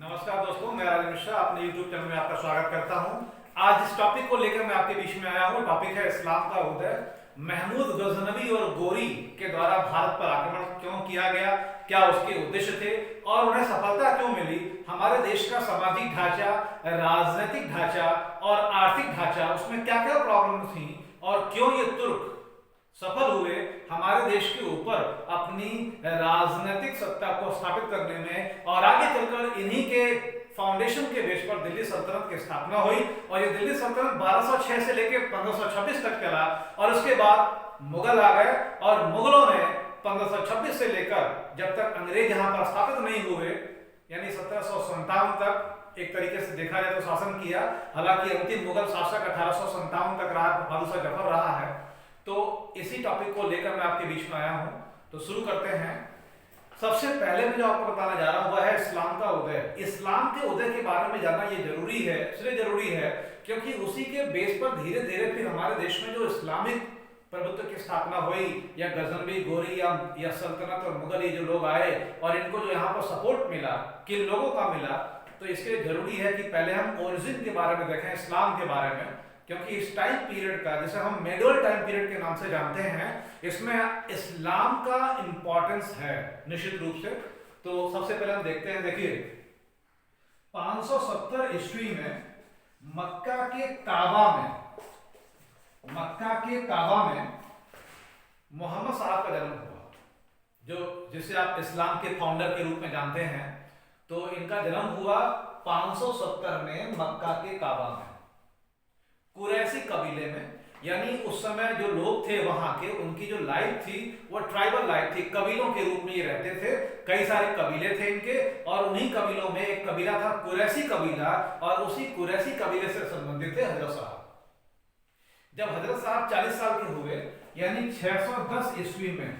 नमस्कार दोस्तों, मैं राजेश मिश्रा अपने YouTube चैनल में आपका स्वागत करता हूं। आज इस टॉपिक को लेकर मैं आपके बीच में आया हूं। टॉपिक है इस्लाम का उदय। महमूद गजनवी और गोरी के द्वारा भारत पर आक्रमण क्यों किया गया, क्या उसके उद्देश्य थे और उन्हें सफलता क्यों मिली। हमारे देश का सामाजिक ढांचा, राजनीतिक ढांचा और आर्थिक ढांचा, उसमें क्या क्या प्रॉब्लम थी और क्यों ये तुर्क सफल हुए हमारे देश के ऊपर अपनी राजनीतिक सत्ता को स्थापित करने में, और आगे चलकर इन्हीं के फाउंडेशन के बेस पर दिल्ली सल्तनत की स्थापना हुई। और ये दिल्ली सल्तनत 1206 से लेकर 1526 तक चला और उसके बाद मुगल आ गए और मुगलों ने 1526 से लेकर जब तक अंग्रेज यहाँ पर स्थापित नहीं हुए, यानी 1757 तक एक तरीके से देखा जाए तो शासन किया। हालांकि अंतिम मुगल शासक 1857 तक रहा, बहादुर जफर रहा है। तो इसी टॉपिक को लेकर मैं आपके बीच में आया हूं। तो शुरू करते हैं। सबसे पहले मैं जो आपको बताना जा रहा हूं वह है इस्लाम का उदय। इस्लाम के उदय के बारे में जानना ये जरूरी है, इसलिए जरूरी है क्योंकि उसी के बेस पर धीरे धीरे फिर हमारे देश में जो इस्लामिक प्रभुत्व की स्थापना हुई, या गजनवी, गोरी या सल्तनत और मुगल, ये जो लोग आए और इनको जो यहाँ पर सपोर्ट मिला, किन लोगों का मिला, तो इसके लिए जरूरी है कि पहले हम ओरिजिन के बारे में देखें, इस्लाम के बारे में। क्योंकि इस टाइम पीरियड का, जिसे हम मेडोल टाइम पीरियड के नाम से जानते हैं, इसमें इस्लाम का इंपॉर्टेंस है निश्चित रूप से। तो सबसे पहले हम देखते हैं, देखिए 570 ईस्वी में मक्का के काबा में मोहम्मद साहब का जन्म हुआ, जिसे आप इस्लाम के फाउंडर के रूप में जानते हैं। तो इनका जन्म हुआ 570 में मक्का के काबा में, कुरैशी कबीले में। यानी उस समय जो लोग थे वहां के, उनकी जो लाइफ थी वो ट्राइबल लाइफ थी, कबीलों के रूप में ये रहते थे। कई सारे कबीले थे इनके, और उन्हीं कबीलों में एक कबीला था कुरैशी कबीला, और उसी कुरैशी कबीले से संबंधित थे हजरत साहब। जब हजरत साहब 40 साल के हुए, यानी 610 ईस्वी में,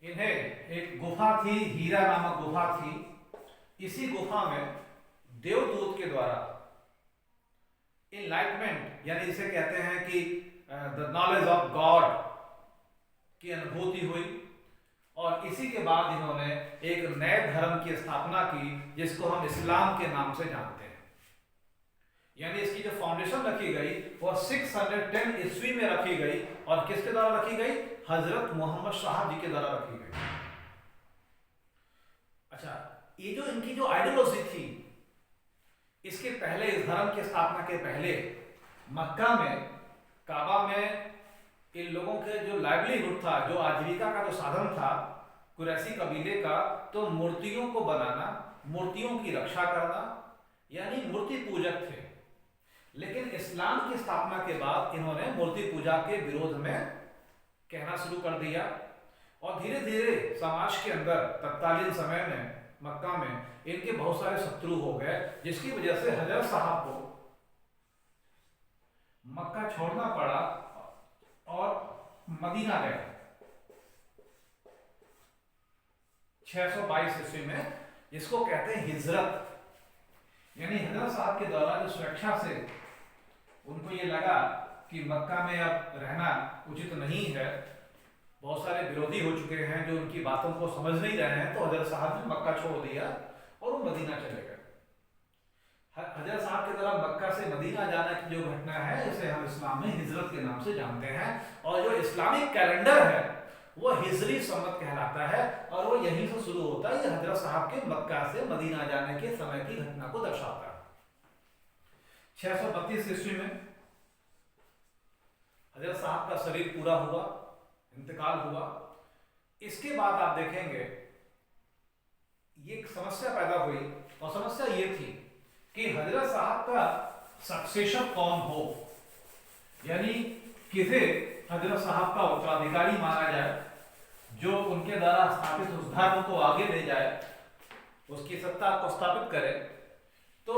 इन्हें एक गुफा थी, हीरा नामक गुफा थी। इसी गुफा में देवदूत के द्वारा इनलाइटमेंट, यानी जिसे कहते हैं कि द नॉलेज ऑफ गॉड की अनुभूति हुई। और इसी के बाद इन्होंने एक नए धर्म की स्थापना की, जिसको हम इस्लाम के नाम से जानते हैं। यानी इसकी जो फाउंडेशन रखी गई वो 610 ईस्वी में रखी गई, और किसके द्वारा रखी गई? हजरत मोहम्मद साहब जी के द्वारा रखी गई। अच्छा, ये जो इनकी जो आइडियोलॉजी थी, इसके पहले, इस धर्म की स्थापना के पहले, मक्का में, काबा में, इन लोगों के जो लाइवलीहुड था, जो आजीविका का जो साधन था कुरैशी कबीले का, तो मूर्तियों को बनाना, मूर्तियों की रक्षा करना, यानी मूर्ति पूजक थे। लेकिन इस्लाम की स्थापना के बाद इन्होंने मूर्ति पूजा के विरोध में कहना शुरू कर दिया, और धीरे धीरे समाज के अंदर तत्कालीन समय में मक्का में इनके बहुत सारे शत्रु हो गए, जिसकी वजह से हजरत साहब को मक्का छोड़ना पड़ा और मदीना गए 622 ईस्वी में, जिसको कहते हैं हिजरत। यानी हजरत साहब के द्वारा जो स्वेच्छा से उनको ये लगा कि मक्का में अब रहना उचित नहीं है, बहुत सारे विरोधी हो चुके हैं जो उनकी बातों को समझ नहीं रहे हैं, तो हजरत साहब ने मक्का छोड़ दिया और वो मदीना चले गए। हजरत साहब के द्वारा मक्का से मदीना जाने की जो घटना है, इसे हम इस्लाम में हिजरत के नाम से जानते हैं। और जो इस्लामिक कैलेंडर है वो हिजरी सम्मत कहलाता है, और वो यहीं से शुरू होता है। ये हजरत साहब के मक्का से मदीना जाने के समय की घटना को दर्शाता है। 632 ईस्वी में हजरत साहब का शरीर पूरा हुआ, इंतकाल हुआ। इसके बाद आप देखेंगे ये समस्या पैदा हुई, और समस्या ये थी कि हजरत साहब का सक्सेशन कौन हो, यानी किसे हजरत साहब का उत्तराधिकारी माना जाए, जो उनके द्वारा स्थापित उस धर्म को आगे ले जाए, उसकी सत्ता को स्थापित करे। तो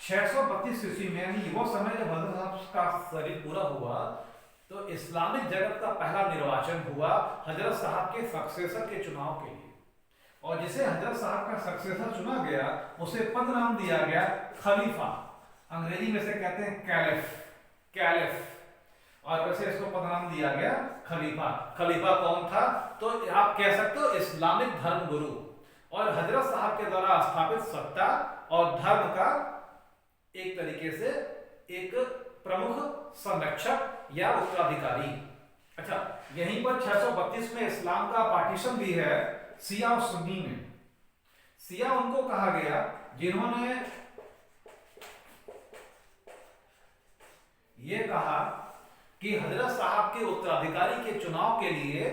632 ईस्वी में, यानी वो समय जब हजरत साहब का शरीर पूरा हुआ, तो इस्लामिक जगत का पहला निर्वाचन हुआ हजरत साहब के सक्सेसर के चुनाव के लिए। और जिसे हजरत साहब का सक्सेसर चुना गया, उसे पद नाम दिया गया खलीफा। अंग्रेजी में से कहते हैं कैलिफ, और वैसे इसको पद नाम दिया गया खलीफा। खलीफा कौन था? तो आप कह सकते हो इस्लामिक धर्म गुरु। और हजरत साहब के द्वारा स्थापित सत्ता और धर्म का एक तरीके से एक प्रमुख संरक्षक या उत्तराधिकारी। अच्छा, यहीं पर 632 में इस्लाम का पार्टीशन भी है शिया और सुन्नी में। शिया उनको कहा गया जिन्होंने ये कहा कि हजरत साहब के उत्तराधिकारी के चुनाव के लिए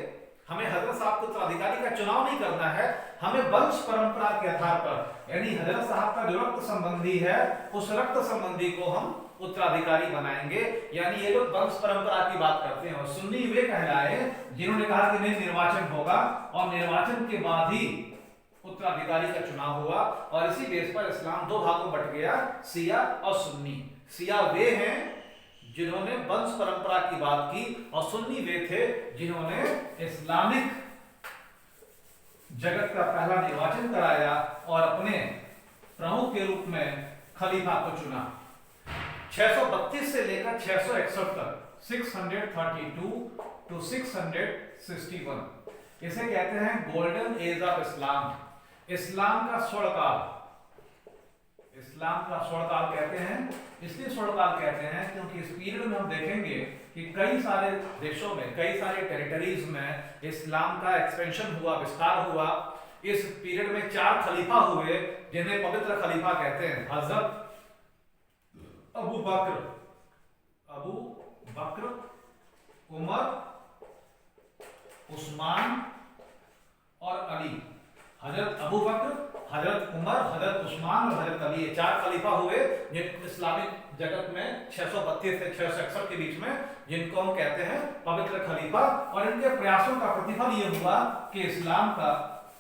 हमें हजरत साहब के उत्तराधिकारी का चुनाव नहीं करना है, हमें वंश परंपरा के आधार पर, यानी हजरत साहब का जो रक्त संबंधी है उस रक्त संबंधी को हम उत्तराधिकारी बनाएंगे। यानी ये लोग वंश परंपरा की बात करते हैं। और सुन्नी वे कहलाए जिन्होंने कहा कि नहीं, निर्वाचन होगा और निर्वाचन के बाद ही उत्तराधिकारी का चुनाव हुआ। और इसी बेस पर इस्लाम दो भागों बट गया, शिया और सुन्नी। शिया वे हैं जिन्होंने वंश परंपरा की बात की और सुन्नी वे थे जिन्होंने इस्लामिक जगत का पहला निर्वाचन कराया और अपने प्रमुख के रूप में खलीफा को चुना। 632 से लेकर 661 तक, 632 to 661, इसे कहते हैं गोल्डन एज ऑफ इस्लाम, इस्लाम का स्वर्णकाल। इस्लाम का स्वर्णकाल कहते हैं, इसलिए स्वर्णकाल कहते हैं क्योंकि इस पीरियड में हम देखेंगे कि कई सारे देशों में, कई सारे टेरिटरीज में इस्लाम का एक्सपेंशन हुआ, विस्तार हुआ। इस पीरियड में 4 खलीफा हुए जिन्हें पवित्र खलीफा कहते हैं। हजरत अबू बकर, उमर, उस्मान और अली। हजरत अबू बकर, हजरत उमर, हजरत उस्मान और हजरत अली, ये 4 खलीफा हुए जिन इस्लामिक जगत में 632 से 661 के बीच में, जिनको हम कहते हैं पवित्र खलीफा। और इनके प्रयासों का प्रतिफल ये हुआ कि इस्लाम का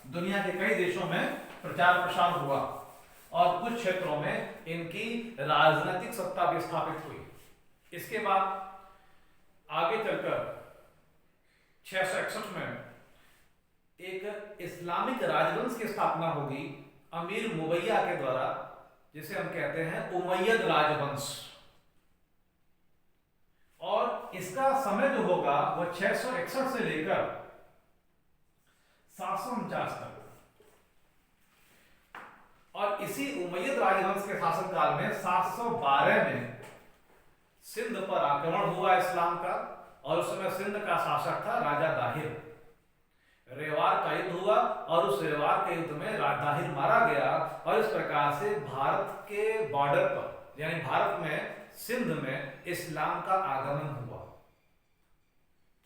दुनिया के कई देशों में प्रचार प्रसार हुआ और कुछ क्षेत्रों में इनकी राजनीतिक सत्ता भी स्थापित हुई। इसके बाद आगे चलकर 661 में एक इस्लामिक राजवंश की स्थापना होगी अमीर मुबैया के द्वारा, जिसे हम कहते हैं उमैयद राजवंश। और इसका समय जो होगा वो 661 से लेकर 749 तक। और इसी उमैयद राजवंश के शासनकाल में 712 में सिंध पर आक्रमण हुआ इस्लाम का, और उस समय सिंध का शासक था राजा दाहिर। रेवार का युद्ध हुआ और उस रेवार के युद्ध में दाहिर मारा गया। और इस प्रकार से भारत के बॉर्डर पर, यानी भारत में सिंध में इस्लाम का आगमन हुआ।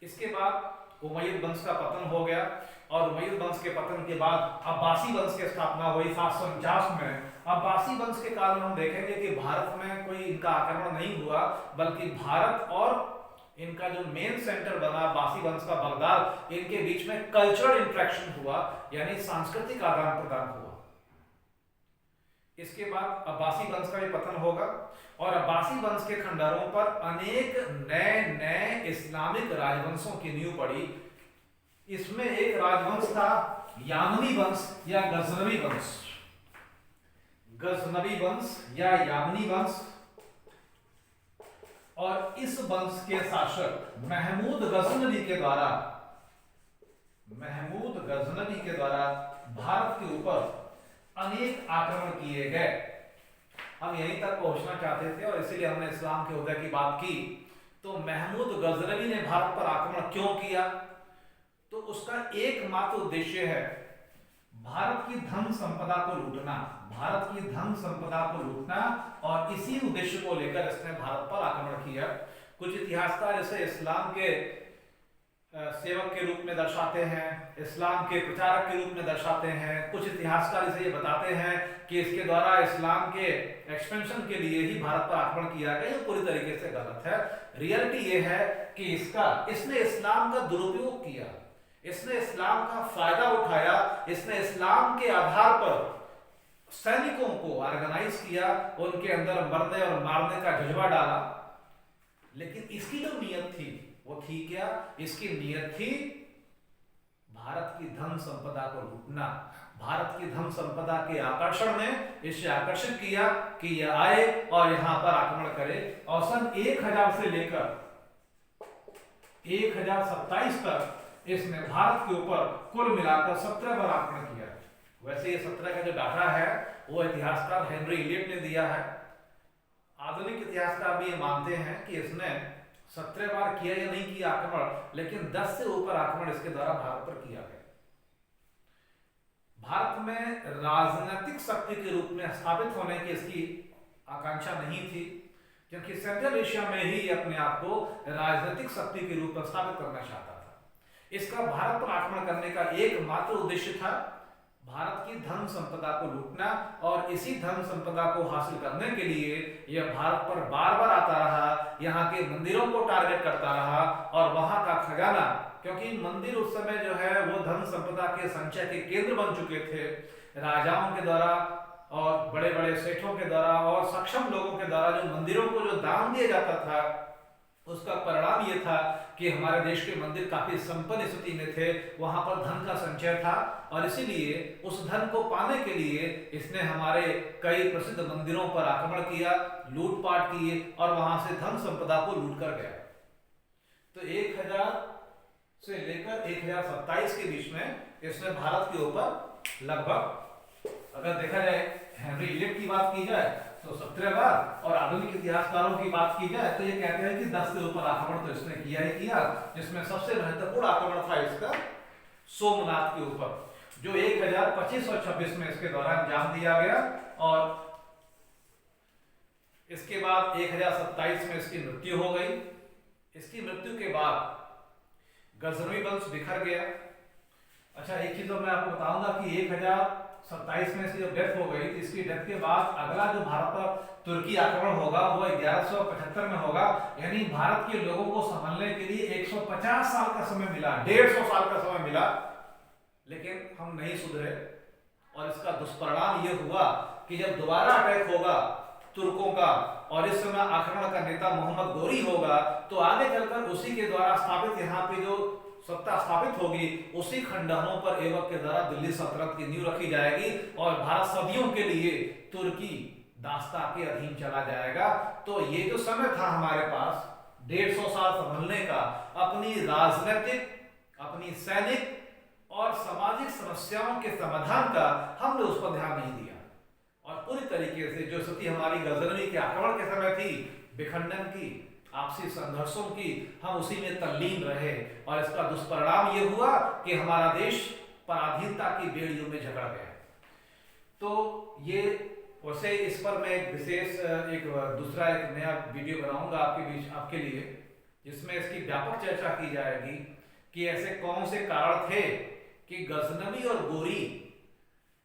इसके बाद उमैयद वंश का पतन हो गया और उमैयद वंश के पतन के बाद अब्बासी वंश की स्थापना हुई 749 में। अब्बासी वंश के काल में हम देखेंगे कि भारत में कोई इनका आक्रमण नहीं हुआ, बल्कि भारत और इनका जो मेन सेंटर बना अब्बासी वंश का बगदाद, इनके बीच में कल्चरल इंटरेक्शन हुआ, यानी सांस्कृतिक आदान प्रदान हुआ। इसके बाद अब्बासी वंश का भी पतन होगा और अब्बासी वंश के खंडहरों पर अनेक नए नए इस्लामिक राजवंशों की नींव पड़ी। इसमें एक राजवंश था यामनी वंश या गजनवी वंश। गजनवी वंश या यामनी वंश, और इस वंश के शासक महमूद गजनवी के द्वारा भारत के ऊपर अनेक आक्रमण किए गए। हम यहीं तक पहुंचना चाहते थे और इसीलिए हमने इस्लाम के उदय की बात की। तो महमूद गजनवी ने भारत पर आक्रमण क्यों किया? तो उसका एकमात्र उद्देश्य है भारत की धन संपदा को लूटना, भारत की धन संपदा को लूटना, और इसी उद्देश्य को लेकर इसने भारत पर आक्रमण किया। कुछ इतिहासकार इसे इस्लाम के सेवक के रूप में दर्शाते हैं, इस्लाम के प्रचारक के रूप में दर्शाते हैं। कुछ इतिहासकार इसे ये बताते हैं कि इसके द्वारा इस्लाम के एक्सपेंशन के लिए ही भारत पर आक्रमण किया गया। ये पूरी तरीके से गलत है। रियलिटी ये है कि इसने इस्लाम का दुरुपयोग किया, इसने इस्लाम का फायदा उठाया, इसने इस्लाम के आधार पर सैनिकों को ऑर्गेनाइज किया, उनके अंदर मरने और मारने का जज्बा डाला। लेकिन इसकी जो नियत थी वो थी क्या? इसकी नियत थी भारत की धन संपदा को लूटना। भारत की धन संपदा के आकर्षण ने इसे आकर्षित किया कि यह आए और यहां पर आक्रमण करे। और सन 1000 से लेकर 1027 तक इसने भारत के ऊपर कुल मिलाकर 17 बार आक्रमण किया। वैसे ये 17 का जो डाटा है वो इतिहासकार हेनरी इलियट ने दिया है। आधुनिक इतिहासकार भी ये मानते हैं कि इसने 17 बार किया या नहीं किया आक्रमण, लेकिन 10 से ऊपर आक्रमण इसके द्वारा भारत पर किया गया। भारत में राजनीतिक शक्ति के रूप में स्थापित होने की इसकी आकांक्षा नहीं थी, क्योंकि सेंट्रल एशिया में ही अपने आप को राजनीतिक शक्ति के रूप में स्थापित करना चाहता था। इसका भारत पर आक्रमण करने का एकमात्र उद्देश्य था भारत की धन संपदा को लूटना, और इसी धन संपदा को हासिल करने के लिए यह भारत पर बार बार आता रहा, यहाँ के मंदिरों को टारगेट करता रहा, और वहां का खजाना, क्योंकि मंदिर उस समय जो है वो धन संपदा के संचय के केंद्र बन चुके थे, राजाओं के द्वारा और बड़े बड़े सेठों के द्वारा और सक्षम लोगों के द्वारा जो मंदिरों को जो दान दिया जाता था, उसका परिणाम ये था कि हमारे देश के मंदिर काफी संपन्न स्थिति में थे, वहां पर धन का संचय था, और इसीलिए उस धन को पाने के लिए इसने हमारे कई प्रसिद्ध मंदिरों पर आक्रमण किया, लूटपाट किए, और वहां से धन संपदा को लूट कर गया। तो 1000 से लेकर 1027 के बीच में इसने भारत के ऊपर लगभग, अगर देखा जाए हेनरी इलियट की बात की जाए तो 17 बार, और आधुनिक इतिहासकारों की बात की जाए तो ये कहते हैं कि 10 से ऊपर आक्रमण तो इसने किया ही किया, जिसमें सबसे महत्वपूर्ण आक्रमण था इसका सोमनाथ के ऊपर, जो 1025 और 26 में इसके दौरान अंजाम दिया गया, और इसके बाद 1027 में इसकी मृत्यु हो गई। इसकी मृत्यु के बाद गजनवी वंश बिखर गया। अच्छा, एक चीज तो मैं आपको बताऊंगा कि 1027 में इसकी जब डेथ हो गई, तो इसकी डेथ के बाद अगला जो भारत पर तुर्की आक्रमण होगा वो 1175 में होगा, यानी भारत के लोगों को संभालने के लिए 150 साल का समय मिला, 150 साल का समय मिला, लेकिन हम नहीं सुधरे, और इसका दुष्परिणाम ये हुआ कि जब दोबारा अटैक होगा तुर्कों का, और इस समय आक्रमण का नेता मोहम्मद गोरी होगा, तो आगे चलकर उसी के द्वारा स्थापित यहाँ पे जो सत्ता स्थापित होगी, उसी खंडहरों पर ऐबक के द्वारा दिल्ली सल्तनत की नींव रखी जाएगी, और भारत सदियों के लिए तुर्की दास्ता के अधीन चला जाएगा। तो ये जो समय था हमारे पास 150 साल संभलने का, अपनी राजनीतिक, अपनी सैनिक और सामाजिक समस्याओं के समाधान का, हमने उस पर ध्यान नहीं दिया, और पूरी तरीके से जो स्थिति हमारी गजनवी के आक्रमण के समय थी, विखंडन की, आपसी संघर्षों की, हम उसी में तल्लीन रहे, और इसका दुष्परिणाम ये हुआ कि हमारा देश पराधीनता की बेड़ियों में जकड़ गया। तो ये वैसे इस पर मैं एक विशेष दूसरा एक नया वीडियो बनाऊंगा आपके लिए, जिसमें इसकी व्यापक चर्चा की जाएगी कि ऐसे कौन से कारण थे कि गजनवी और गोरी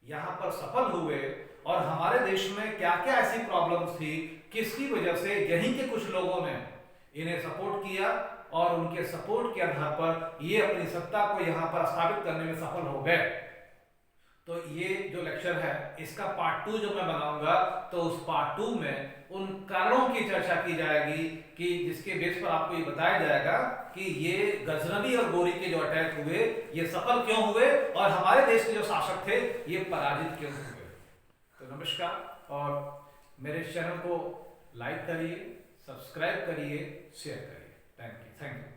यहाँ पर सफल हुए, और हमारे देश में क्या क्या ऐसी प्रॉब्लम्स थी, किसकी वजह से यहीं के कुछ लोगों ने इन्हें सपोर्ट किया, और उनके सपोर्ट के आधार पर ये अपनी सत्ता को यहाँ पर स्थापित करने में सफल हो गए। तो ये जो लेक्चर है इसका पार्ट 2 जो मैं बनाऊंगा, तो उस पार्ट 2 में उन कारणों की चर्चा की जाएगी कि जिसके बेस पर आपको ये बताया जाएगा कि ये गजनवी और गोरी के जो अटैक हुए ये सफल क्यों हुए, और हमारे देश के जो शासक थे ये पराजित क्यों हुए। तो नमस्कार, और मेरे चैनल को लाइक करिए, सब्सक्राइब करिए, शेयर करिए। Thank you.